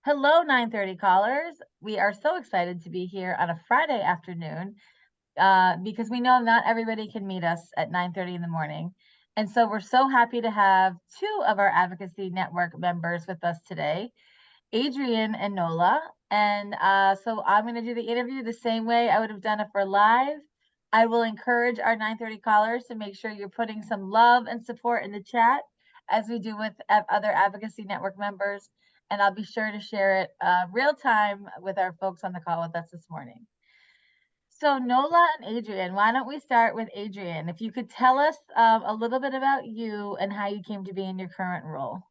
Hello, 9:30 callers. We are so excited to be here on a Friday afternoon because we know not everybody can meet us at 9:30 in the morning. And so we're so happy to have two of our Advocacy Network members with us today, Adrienne and Nola. And so I'm going to do the interview the same way I would have done it for live. I will encourage our 9:30 callers to make sure you're putting some love and support in the chat as we do with other Advocacy Network members. And I'll be sure to share it real time with our folks on the call with us this morning. So Nola and Adrienne, why don't we start with Adrienne? If you could tell us a little bit about you and how you came to be in your current role.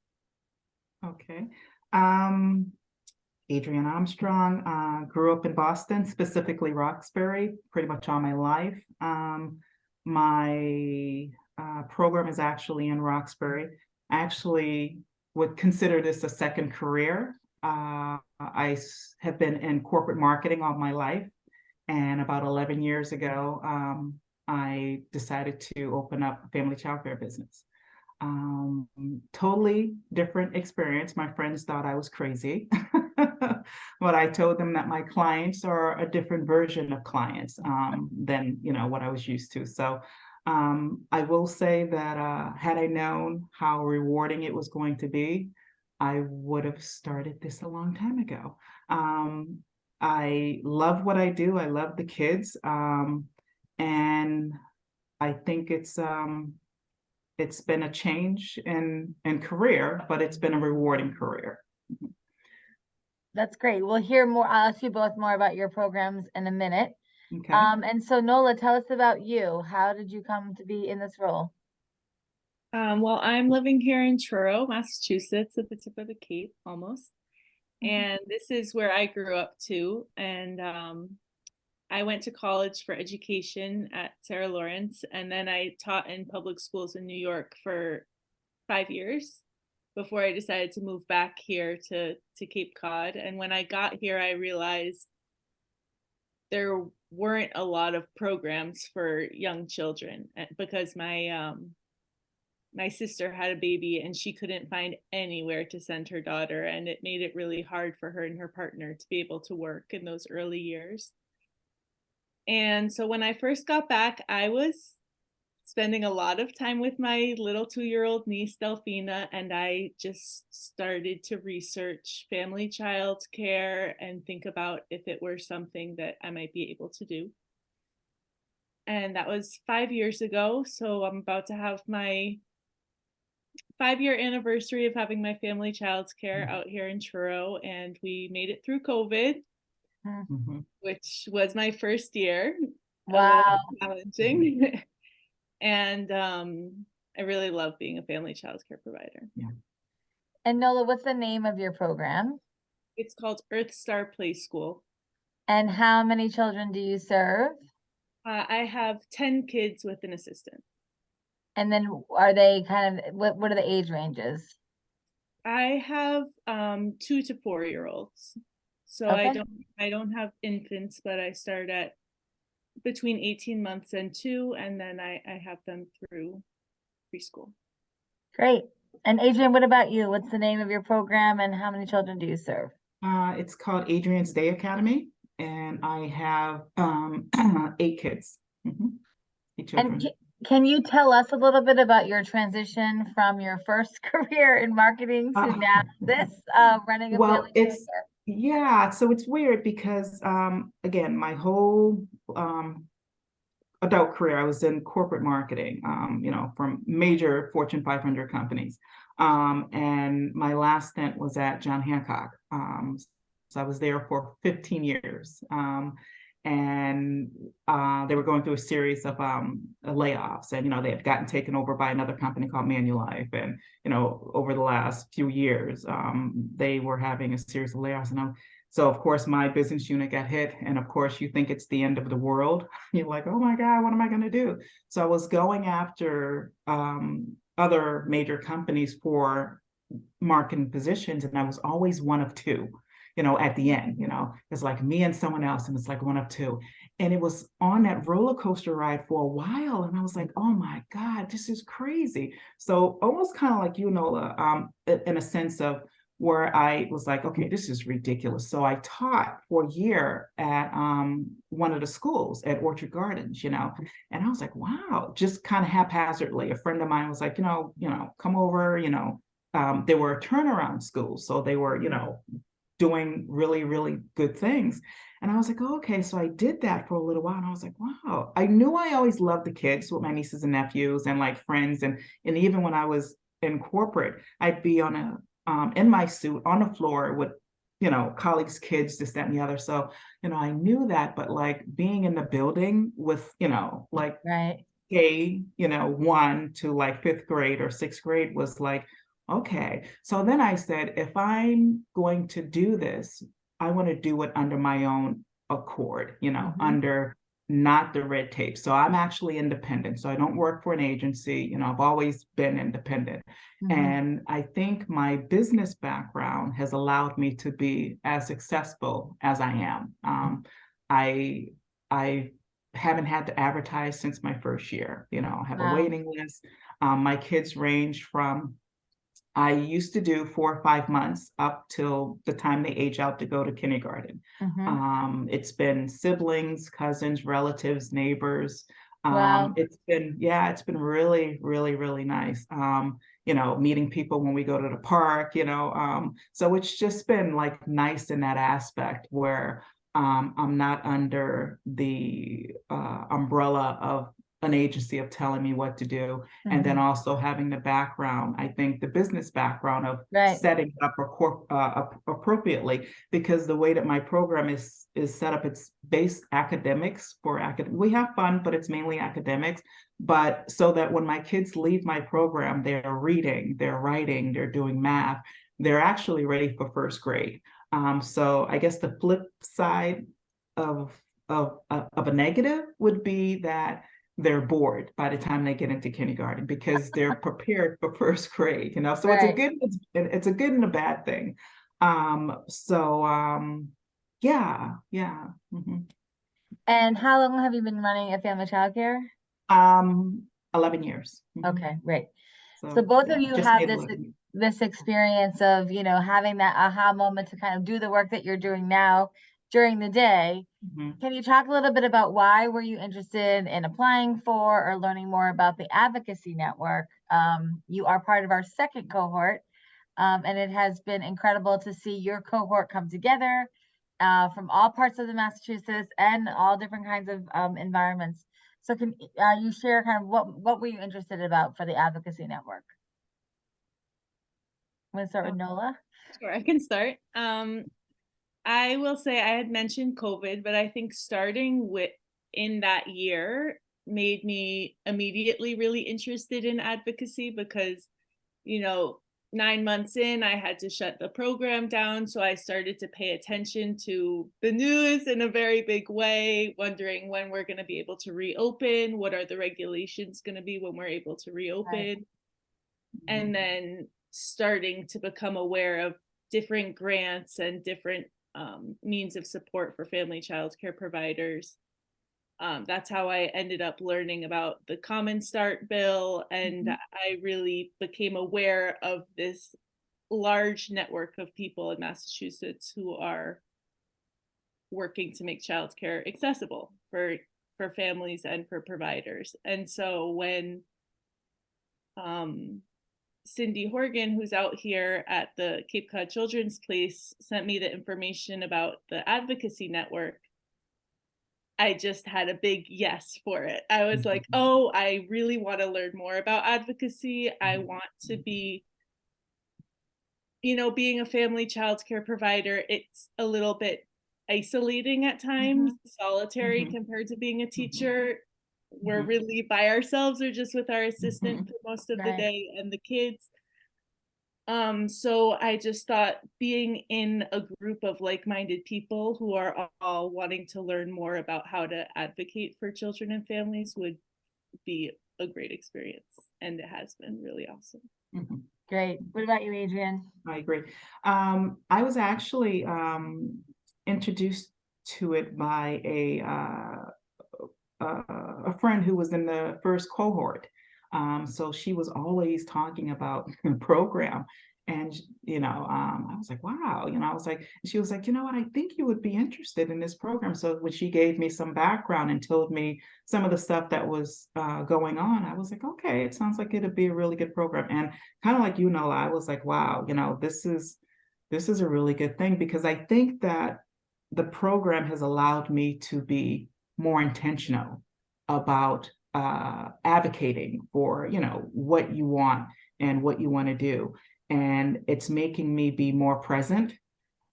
Okay. Adrienne Armstrong, grew up in Boston, specifically Roxbury, pretty much all my life. My program is actually in Roxbury. I actually would consider this a second career. I have been in corporate marketing all my life. And about 11 years ago, I decided to open up a family childcare business. Totally different experience. My friends thought I was crazy, but I told them that my clients are a different version of clients than what I was used to. So I will say that had I known how rewarding it was going to be, I would have started this a long time ago. I love what I do. I love the kids, and I think it's been a change in career, but it's been a rewarding career. That's great. We'll hear more. I'll ask you both more about your programs in a minute. Okay. And so Nola, tell us about you. How did you come to be in this role? Well, I'm living here in Truro, Massachusetts, at the tip of the Cape, almost. And this is where I grew up too. And I went to college for education at Sarah Lawrence, and then I taught in public schools in New York for 5 years before I decided to move back here to Cape Cod. And when I got here, I realized there weren't a lot of programs for young children because my sister had a baby and she couldn't find anywhere to send her daughter, and it made it really hard for her and her partner to be able to work in those early years. And so when I first got back, I was spending a lot of time with my little 2-year-old niece, Delphina, and I just started to research family child care and think about if it were something that I might be able to do. And that was 5 years ago. So I'm about to have my 5-year anniversary of having my family child care out here in Truro, and we made it through COVID. Mm-hmm. Which was my first year. Wow. Challenging. And I really love being a family child care provider. Yeah. And Nola, what's the name of your program? It's called Earth Star Play School. And how many children do you serve? I have 10 kids with an assistant. And then are they kind of, what are the age ranges? I have 2 to 4-year-olds. So okay. I don't have infants, but I start at between 18 months and 2, and then I have them through preschool. Great. And Adrienne, what about you? What's the name of your program and how many children do you serve? It's called Adrienne's Day Academy, and I have 8 kids. Mm-hmm. 8 children. And can you tell us a little bit about your transition from your first career in marketing to now this running a family care? Yeah, so it's weird because again, my whole adult career, I was in corporate marketing, from major Fortune 500 companies. And my last stint was at John Hancock. So I was there for 15 years. And they were going through a series of layoffs, and they had gotten taken over by another company called Manulife, and over the last few years they were having a series of layoffs, and so of course my business unit got hit, and of course you think it's the end of the world. You're like, oh my God, what am I going to do? So I was going after other major companies for marketing positions, and I was always one of 2. At the end, it's like me and someone else, and it's like one of 2. And it was on that roller coaster ride for a while. And I was like, oh my God, this is crazy. So almost kind of like Nola, in a sense of where I was like, okay, this is ridiculous. So I taught for a year at one of the schools at Orchard Gardens, and I was like, wow, just kind of haphazardly. A friend of mine was like, come over, they were a turnaround school. So they were, doing really, really good things. And I was like, oh, okay. So I did that for a little while. And I was like, wow, I knew I always loved the kids with my nieces and nephews and like friends. And even when I was in corporate, I'd be in my suit on the floor with, colleagues, kids, this, that, and the other. So, I knew that, but like being in the building with, like Right. K1 to like fifth grade or sixth grade was like, okay. So then I said, if I'm going to do this, I want to do it under my own accord, under not the red tape. So I'm actually independent. So I don't work for an agency. I've always been independent. And I think my business background has allowed me to be as successful as I am. I haven't had to advertise since my first year. I have a waiting list. My kids range from, I used to do 4 or 5 months up till the time they age out to go to kindergarten. It's been siblings, cousins, relatives, neighbors. Wow. It's been really, really, really nice. Meeting people when we go to the park, so it's just been like nice in that aspect where I'm not under the umbrella of an agency of telling me what to do. And then also having the background, I think the business background of setting up appropriately, because the way that my program is set up, it's based academics for we have fun, but it's mainly academics. But so that when my kids leave my program, they're reading, they're writing, they're doing math, they're actually ready for first grade. So I guess the flip side of a negative would be that they're bored by the time they get into kindergarten because they're prepared for first grade, so it's a good and a bad thing. Yeah. And how long have you been running a family childcare? 11 years. Okay, great. So both of you have this experience of, having that aha moment to kind of do the work that you're doing now during the day. Can you talk a little bit about why were you interested in applying for or learning more about the Advocacy Network? You are part of our second cohort, and it has been incredible to see your cohort come together from all parts of the Massachusetts and all different kinds of environments. So can you share kind of what were you interested about for the Advocacy Network? I'm gonna start with Nola. Sure, I can start. I will say I had mentioned COVID, but I think starting in that year made me immediately really interested in advocacy because, 9 months in, I had to shut the program down. So I started to pay attention to the news in a very big way, wondering when we're going to be able to reopen, what are the regulations going to be when we're able to reopen, and then starting to become aware of different grants and different means of support for family child care providers. That's how I ended up learning about the Common Start bill, and I really became aware of this large network of people in Massachusetts who are working to make childcare accessible for families and for providers. And so when Cindy Horgan, who's out here at the Cape Cod Children's Place, sent me the information about the Advocacy Network, I just had a big yes for it. I was like, oh, I really want to learn more about advocacy. I want to be, being a family childcare provider, it's a little bit isolating at times, solitary compared to being a teacher. We're really by ourselves or just with our assistant for most of the day and the kids. So I just thought being in a group of like-minded people who are all wanting to learn more about how to advocate for children and families would be a great experience. And it has been really awesome. Great. What about you, Adrienne? I agree. I was actually introduced to it by a friend who was in the first cohort. So she was always talking about the program. And, I was like, wow, I was like, she was like, you know what, I think you would be interested in this program. So when she gave me some background and told me some of the stuff that was going on, I was like, okay, it sounds like it'd be a really good program. And kind of like, Nola, I was like, wow, this is a really good thing, because I think that the program has allowed me to be more intentional about advocating for, what you want and what you want to do. And it's making me be more present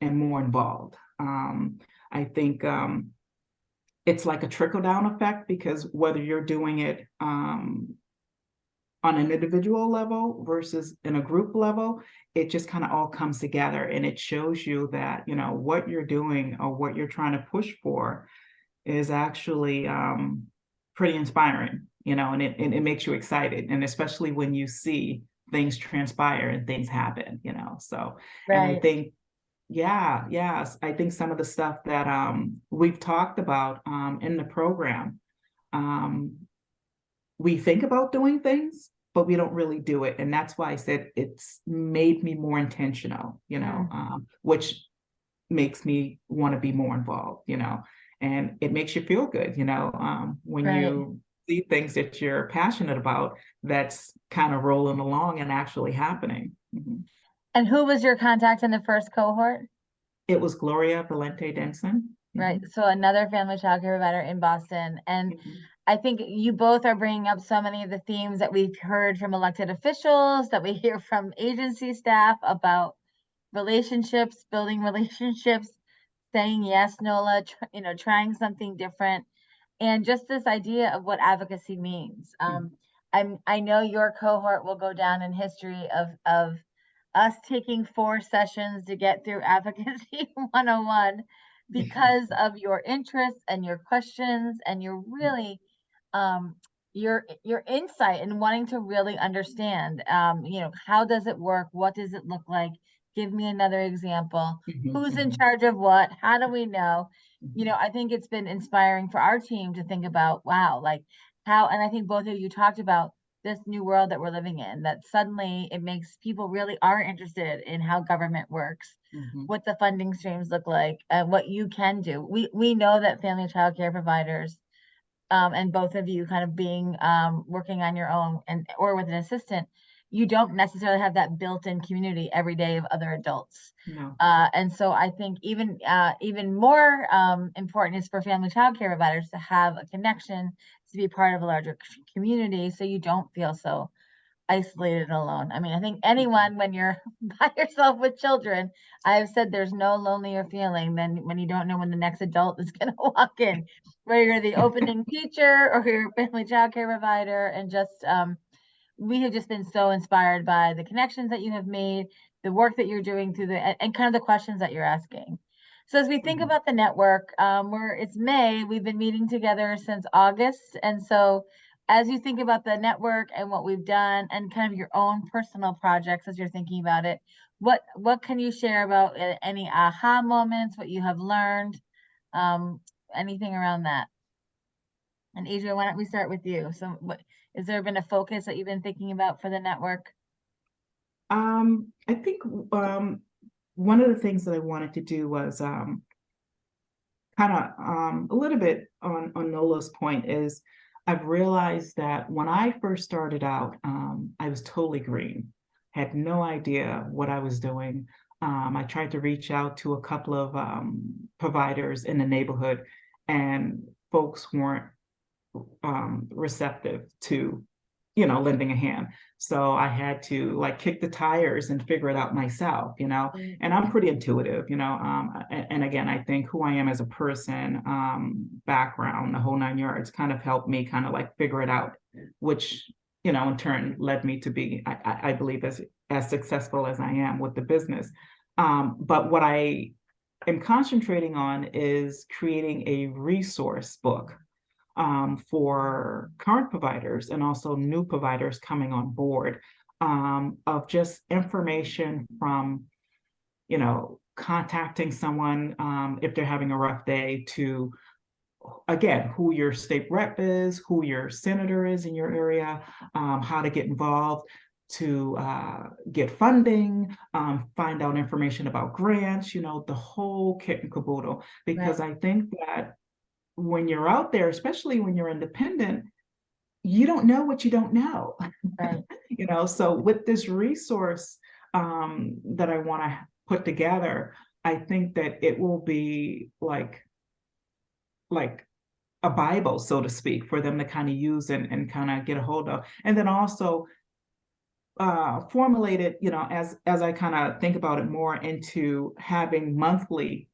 and more involved. I think it's like a trickle down effect, because whether you're doing it on an individual level versus in a group level, it just kind of all comes together, and it shows you that, what you're doing or what you're trying to push for is actually pretty inspiring, and it makes you excited. And especially when you see things transpire and things happen, so, and I Right. think, yeah, yes, I think some of the stuff that we've talked about in the program, um, we think about doing things, but we don't really do it. And that's why I said it's made me more intentional, which makes me want to be more involved, and it makes you feel good, when Right. you see things that you're passionate about, that's kind of rolling along and actually happening. And who was your contact in the first cohort? It was Gloria Valente Denson. Right. So another family childcare provider in Boston. And Mhm. I think you both are bringing up so many of the themes that we've heard from elected officials, that we hear from agency staff about relationships, building relationships, saying yes, Nola, trying something different, and just this idea of what advocacy means. I know your cohort will go down in history of us taking 4 sessions to get through Advocacy 101 because of your interests and your questions and your really um your insight and wanting to really understand, how does it work, what does it look like, give me another example, Mhm, who's in mhm, charge of what, how do we know. mhm, I think it's been inspiring for our team to think about, wow, like how, and I think both of you talked about this new world that we're living in, that suddenly it makes people really are interested in how government works, mhm, what the funding streams look like, and what you can do. We know that family child care providers, and both of you kind of being working on your own and or with an assistant, you don't necessarily have that built-in community every day of other adults. no. And so I think even more important is for family child care providers to have a connection, to be part of a larger community, so you don't feel so isolated and alone. I mean, I think Mhm, anyone, when you're by yourself with children, I've said there's no lonelier feeling than when you don't know when the next adult is going to walk in, where you're the opening teacher or you're a family childcare provider, and just we have just been so inspired by the connections that you have made, the work that you're doing through and kind of the questions that you're asking. So as we think mhm, about the network, it's May, we've been meeting together since August. And so as you think about the network and what we've done and kind of your own personal projects as you're thinking about it, what can you share about any aha moments, what you have learned, um, anything around that? And Adrienne, why don't we start with you? So what has there been a focus that you've been thinking about for the network? I think one of the things that I wanted to do was kind of a little bit on Nola's point is I've realized that when I first started out, I was totally green, had no idea what I was doing. I tried to reach out to a couple of providers in the neighborhood, and folks weren't receptive to, lending a hand. So I had to like kick the tires and figure it out myself, and I'm pretty intuitive, and again, I think who I am as a person, background, the whole 9 yards kind of helped me kind of like figure it out, which, in turn led me to be, I believe, as successful as I am with the business. But what I am concentrating on is creating a resource book for current providers and also new providers coming on board, of just information from, contacting someone if they're having a rough day, to, again, who your state rep is, who your senator is in your area, how to get involved. to get funding, find out information about grants, the whole kit and caboodle. Because I think that when you're out there, especially when you're independent, you don't know what you don't know. Right. So with this resource that I want to put together, I think that it will be like a Bible, so to speak, for them to kind of use and kind of get a hold of. And then also formulate it, as I kind of think about it more into having monthly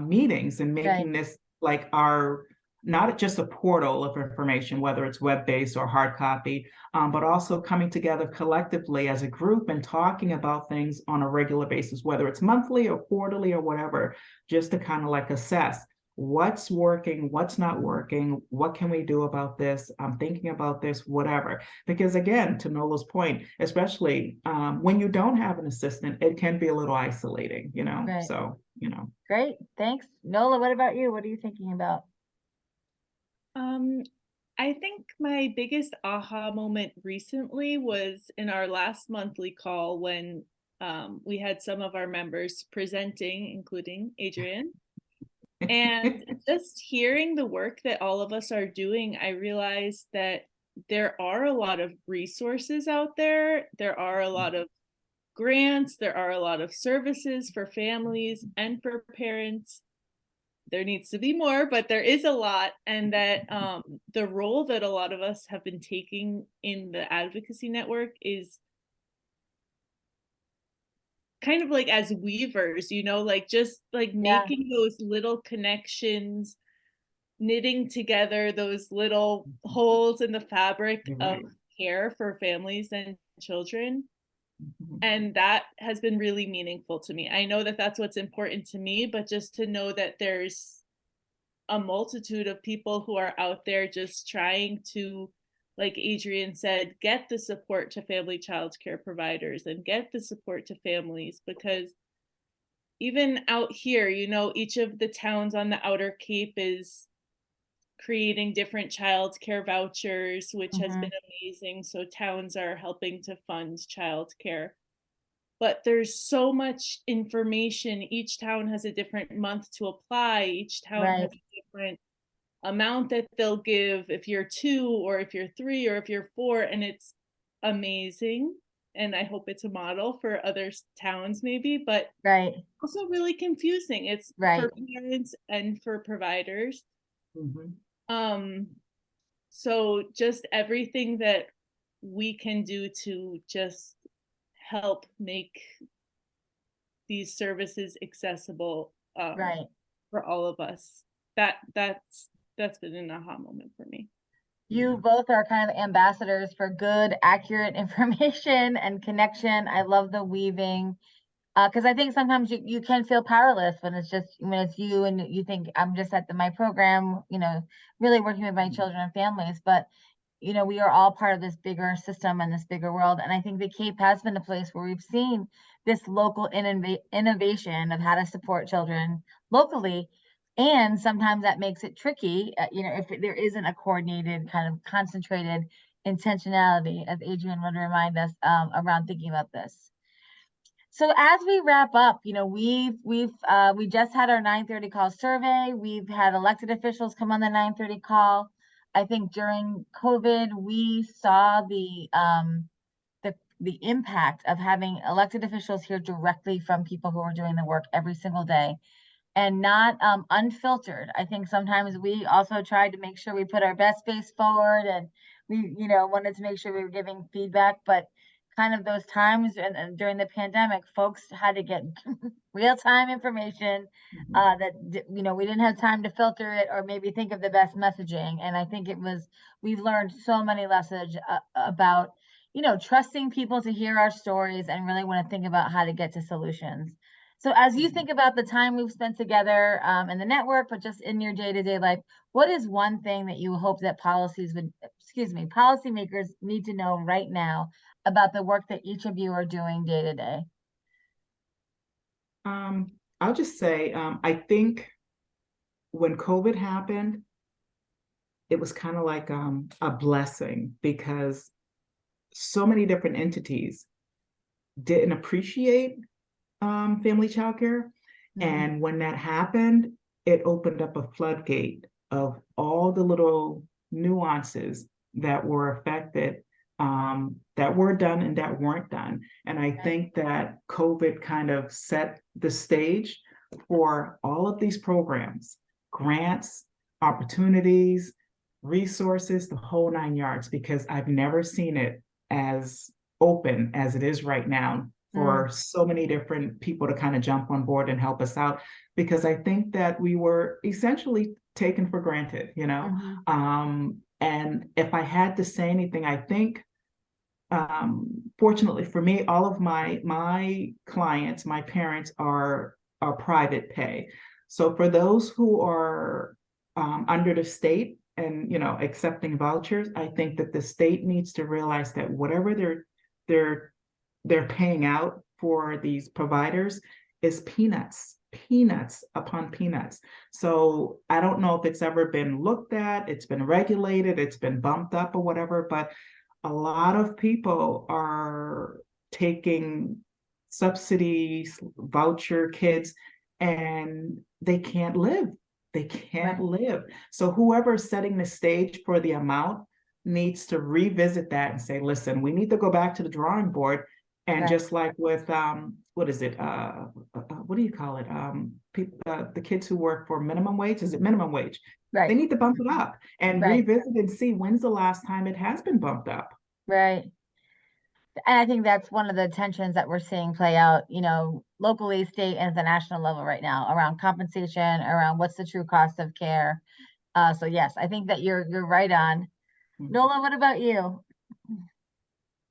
meetings and making this like our, not just a portal of information, whether it's web-based or hard copy, but also coming together collectively as a group and talking about things on a regular basis, whether it's monthly or quarterly or whatever, just to kind of like assess what's working, what's not working, what can we do about this? I'm thinking about this, whatever. Because again, to Nola's point, especially when you don't have an assistant, it can be a little isolating, so, Great, thanks. Nola, what about you? What are you thinking about? I think my biggest aha moment recently was in our last monthly call when we had some of our members presenting, including Adrienne. And just hearing the work that all of us are doing, I realized that there are a lot of resources out there. There are a lot of grants. There are a lot of services for families and for parents. There needs to be more, but there is a lot. And that the role that a lot of us have been taking in the advocacy network is kind of like as weavers, like just like making those little connections, knitting together those little holes in the fabric of care for families and children. And that has been really meaningful to me. I know that that's what's important to me, but just to know that there's a multitude of people who are out there just trying to, like Adrienne said, get the support to family child care providers and get the support to families. Because even out here, each of the towns on the Outer Cape is creating different child care vouchers, which has been amazing. So towns are helping to fund child care. But there's so much information. Each town has a different month to apply. Each town has a different amount that they'll give if you're 2 or if you're 3 or if you're 4. And it's amazing. And I hope it's a model for other towns maybe, but also really confusing. It's for parents and for providers. So just everything that we can do to just help make these services accessible for all of us. That's been an aha moment for me. You both are kind of ambassadors for good, accurate information and connection. I love the weaving. Because I think sometimes you can feel powerless when it's you and you think I'm just at my program, really working with my children and families. But, we are all part of this bigger system and this bigger world. And I think the Cape has been a place where we've seen this local innovation of how to support children locally. And sometimes that makes it tricky, if there isn't a coordinated kind of concentrated intentionality, as Adrienne would remind us, around thinking about this. So as we wrap up, we just had our 9:30 call survey. We've had elected officials come on the 9:30 call. I think during COVID, we saw the impact of having elected officials hear directly from people who are doing the work every single day and not unfiltered. I think sometimes we also tried to make sure we put our best face forward and we, wanted to make sure we were giving feedback, but kind of those times and during the pandemic, folks had to get real-time information that, we didn't have time to filter it or maybe think of the best messaging. And I think we've learned so many lessons about, trusting people to hear our stories and really want to think about how to get to solutions. So as you think about the time we've spent together in the network, but just in your day-to-day life, what is one thing that you hope that policymakers need to know right now about the work that each of you are doing day to day? I'll just say, I think when COVID happened, it was kind of like a blessing because so many different entities didn't appreciate family childcare. And when that happened, it opened up a floodgate of all the little nuances that were affected, that were done and that weren't done. And I think that COVID kind of set the stage for all of these programs, grants, opportunities, resources, the whole 9 yards, because I've never seen it as open as it is right now for so many different people to kind of jump on board and help us out, because I think that we were essentially taken for granted, you know. And if I had to say anything, I think fortunately for me, all of my clients, my parents are private pay. So for those who are under the state and, you know, accepting vouchers, I think that the state needs to realize that whatever they're paying out for these providers is peanuts upon peanuts. So I don't know if it's ever been looked at, it's been regulated, it's been bumped up or whatever, but a lot of people are taking subsidies, voucher kids, and they can't live. They can't live. So whoever's setting the stage for the amount needs to revisit that and say, listen, we need to go back to the drawing board. And just like with what is it? What do you call it? The kids who work for minimum wage, is it minimum wage? They need to bump it up and revisit and see when's the last time it has been bumped up. Right. And I think that's one of the tensions that we're seeing play out, you know, locally, state, and at the national level right now around compensation, around what's the true cost of care. So yes, I think that you're right on. Nola, what about you?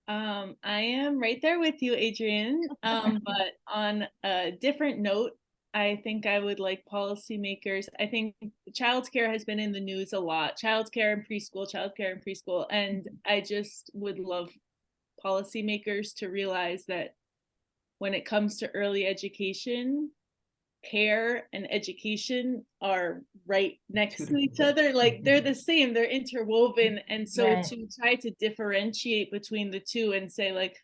I am right there with you, Adrienne. But on a different note, I think I would like policymakers. I think childcare has been in the news a lot. Childcare and preschool, and I just would love policymakers to realize that when it comes to early education, care and education are right next to each other. Like they're the same, they're interwoven. And so to try to differentiate between the two and say like,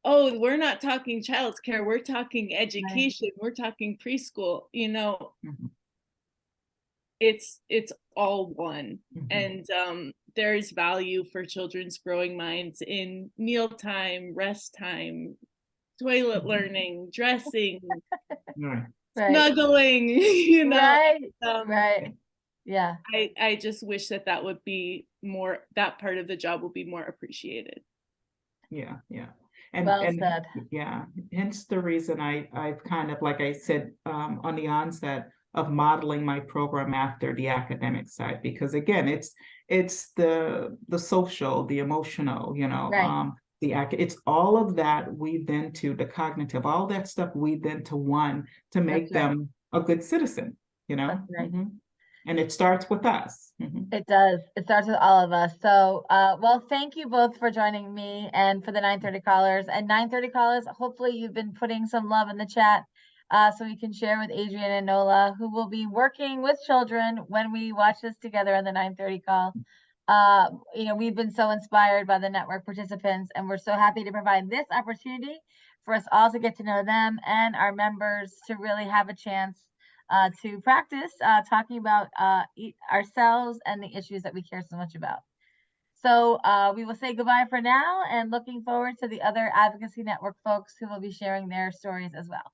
oh, we're not talking childcare, we're talking education, we're talking preschool, you know, it's all one. And there's value for children's growing minds in mealtime, rest time, toilet learning, dressing, snuggling, you know. Yeah. I just wish that would be more, that part of the job would be more appreciated. Yeah. And said. Yeah, hence the reason I've kind of, like I said, on the onset of modeling my program after the academic side, because again, it's the social, the emotional, you know, it's all of that weaved into the cognitive, all that stuff weaved into one to make them a good citizen, you know. And it starts with us. It does. It starts with all of us. So, well, thank you both for joining me and for the 9:30 callers. And 9:30 callers, hopefully you've been putting some love in the chat so we can share with Adrienne and Nola, who will be working with children when we watch this together on the 9:30 call. You know, we've been so inspired by the network participants, and we're so happy to provide this opportunity for us all to get to know them and our members to really have a chance to practice talking about ourselves and the issues that we care so much about. So we will say goodbye for now and looking forward to the other Advocacy Network folks who will be sharing their stories as well.